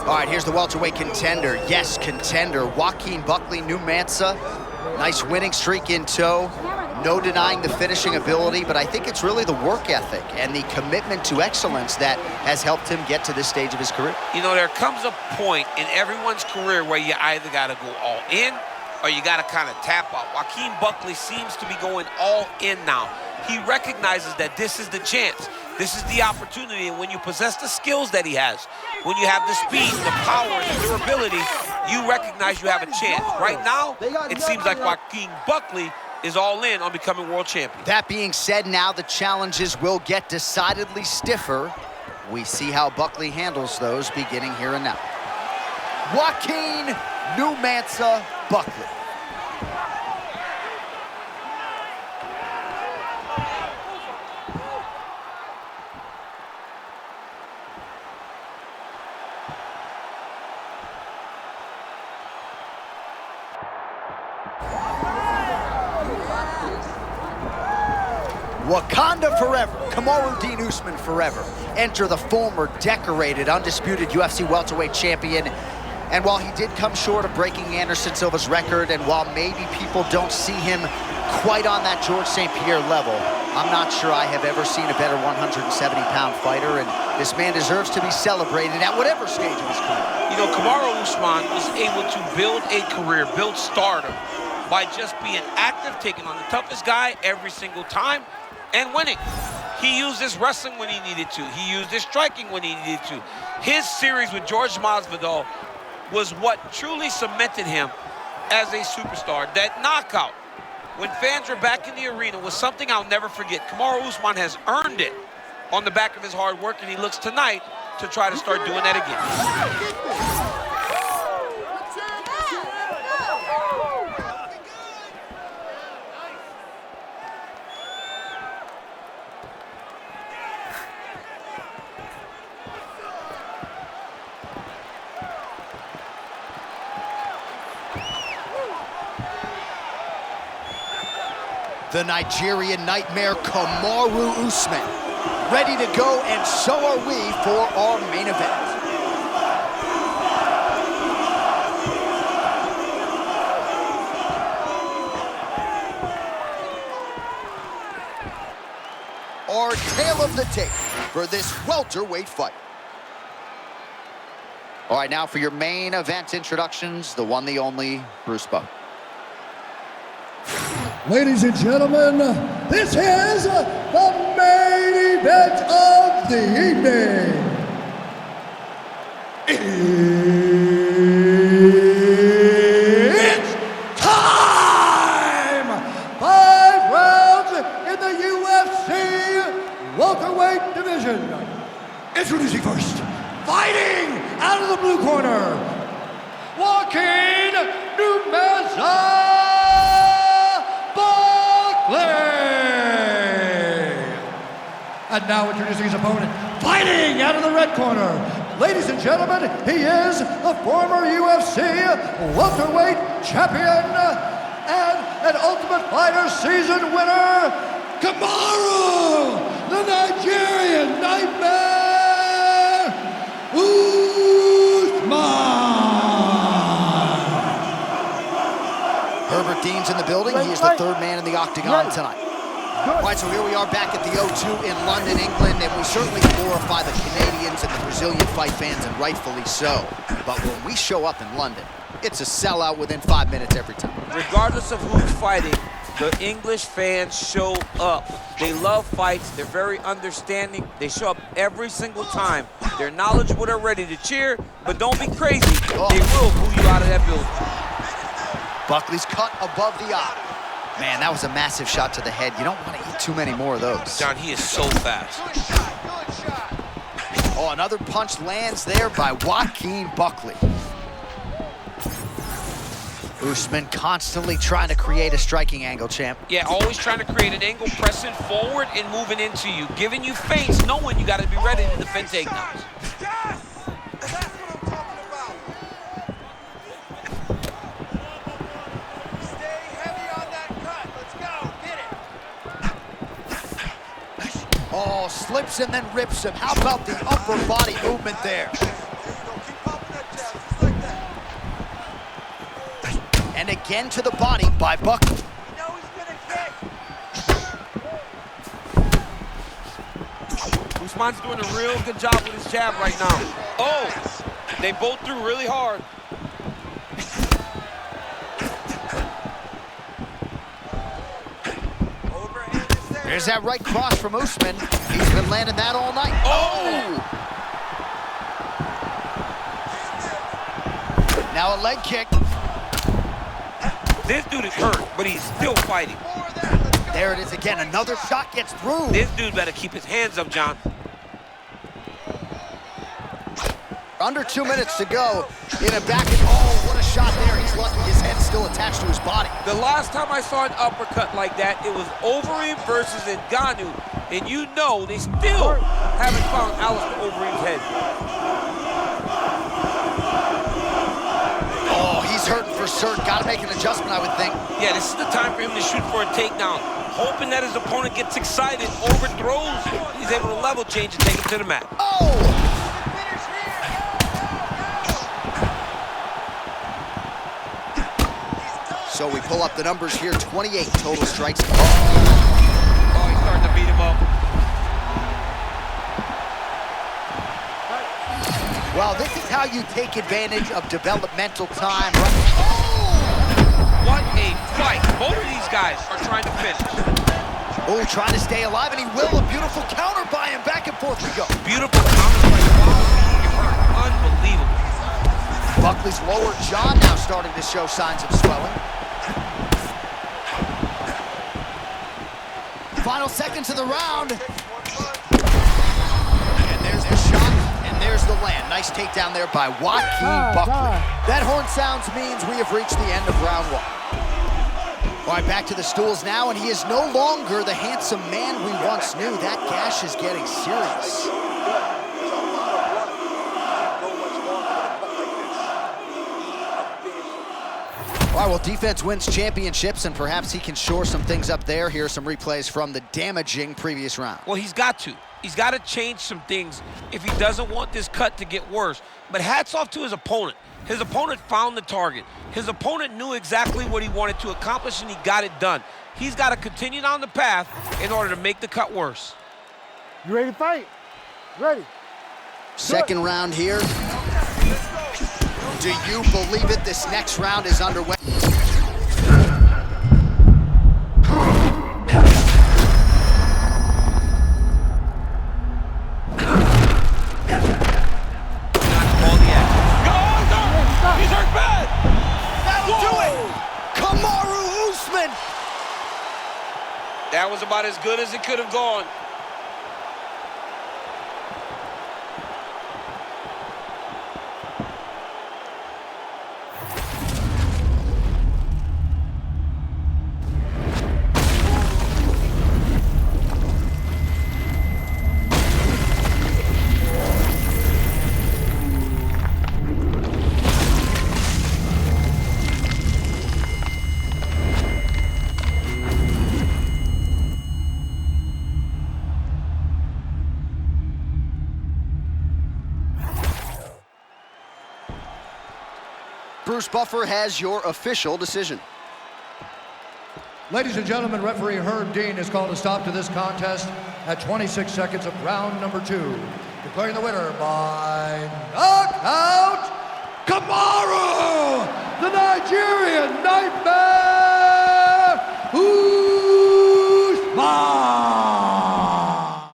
All right, here's the welterweight contender. Yes, contender. Joaquin Buckley, New Mansa. Nice winning streak in tow. No denying the finishing ability, but I think it's really the work ethic and the commitment to excellence that has helped him get to this stage of his career. You know, there comes a point in everyone's career where you either got to go all in or you got to kind of tap out. Joaquin Buckley seems to be going all in now. He recognizes that this is the chance. This is the opportunity, and when you possess the skills that he has, when you have the speed, the power, the durability, you recognize you have a chance. Right now, it seems like Joaquin Buckley is all in on becoming world champion. That being said, now the challenges will get decidedly stiffer. We see how Buckley handles those beginning here and now. Joaquin New Mansa Buckley. Wakanda forever, Kamaru Usman forever. Enter the former decorated, undisputed UFC welterweight champion. And while he did come short of breaking Anderson Silva's record, and while maybe people don't see him quite on that George St. Pierre level, I'm not sure I have ever seen a better 170-pound fighter, and this man deserves to be celebrated at whatever stage of his career. You know, Kamaru Usman was able to build a career, build stardom, by just being active, taking on the toughest guy every single time, and winning. He used his wrestling when he needed to. He used his striking when he needed to. His series with George Masvidal was what truly cemented him as a superstar. That knockout, when fans were back in the arena, was something I'll never forget. Kamaru Usman has earned it on the back of his hard work, and he looks tonight to try to start doing that again. The Nigerian nightmare, Kamaru Usman. Ready to go, and so are we for our main event. Our tale of the tape for this welterweight fight. All right, now for your main event introductions, the one, the only, Bruce Buckley. Ladies and gentlemen, this is the main event of the evening. It's time! 5 rounds in the UFC welterweight division. Introducing first, fighting out of the blue corner, Joaquin New Mansa. And now introducing his opponent, fighting out of the red corner. Ladies and gentlemen, he is a former UFC welterweight champion and an Ultimate Fighter season winner, Kamaru, the Nigerian nightmare, Usman. Herbert Dean's in the building. He is the third man in the octagon tonight. All right, so here we are back at the O2 in London, England, and we certainly glorify the Canadians and the Brazilian fight fans, and rightfully so. But when we show up in London, it's a sellout within 5 minutes every time. Regardless of who's fighting, the English fans show up. They love fights. They're very understanding. They show up every single time. They're knowledgeable. They're ready to cheer, but don't be crazy. They will boo you out of that building. Buckley's cut above the eye. Man, that was a massive shot to the head. You don't want to eat too many more of those. John, he is so fast. Oh, another punch lands there by Joaquin Buckley. Usman constantly trying to create a striking angle, champ. Yeah, always trying to create an angle, pressing forward and moving into you, giving you feints, knowing you got to be ready to defend takedowns. Oh, slips and then rips him. How about the upper body movement there? again to the body by Buckley. Usman's doing a real good job with his jab right now. Oh, they both threw really hard. There's that right cross from Usman. He's been landing that all night. Oh! Now a leg kick. This dude is hurt, but he's still fighting. There it is again. Another shot gets through. This dude better keep his hands up, John. Under 2 minutes to go in a back and oh, what a shot there. He's lucky his head's still attached to his body. The last time I saw an uppercut like that, it was Overeem versus Ngannou, and you know they still haven't found Alistair Overeem's head. Oh, he's hurting for certain. Got to make an adjustment, I would think. Yeah, this is the time for him to shoot for a takedown, hoping that his opponent gets excited, overthrows, he's able to level change and take him to the mat. Oh! So we pull up the numbers here, 28 total strikes. Oh, he's starting to beat him up. Well, this is how you take advantage of developmental time. What a fight. Both of these guys are trying to finish. Oh, trying to stay alive, and he will. A beautiful counter by him. Back and forth we go. Beautiful counter by Buckley. Unbelievable. Buckley's lower jaw now starting to show signs of swelling. Final seconds of the round. And there's the shot, and there's the land. Nice takedown there by Joaquin Buckley. That horn sounds means we have reached the end of round 1. All right, back to the stools now, and he is no longer the handsome man we once knew. That gash is getting serious. All right, well, defense wins championships, and perhaps he can shore some things up there. Here are some replays from the damaging previous round. Well, he's got to. He's got to change some things if he doesn't want this cut to get worse. But hats off to his opponent. His opponent found the target. His opponent knew exactly what he wanted to accomplish, and he got it done. He's got to continue down the path in order to make the cut worse. You ready to fight? Ready. Second round here. Do you believe it? This next round is underway. He's hurt bad. That'll do it. Kamaru Usman. That was about as good as it could have gone. Bruce Buffer has your official decision. Ladies and gentlemen, referee Herb Dean has called a stop to this contest at 26 seconds of round number 2. Declaring the winner by knockout, Kamaru, the Nigerian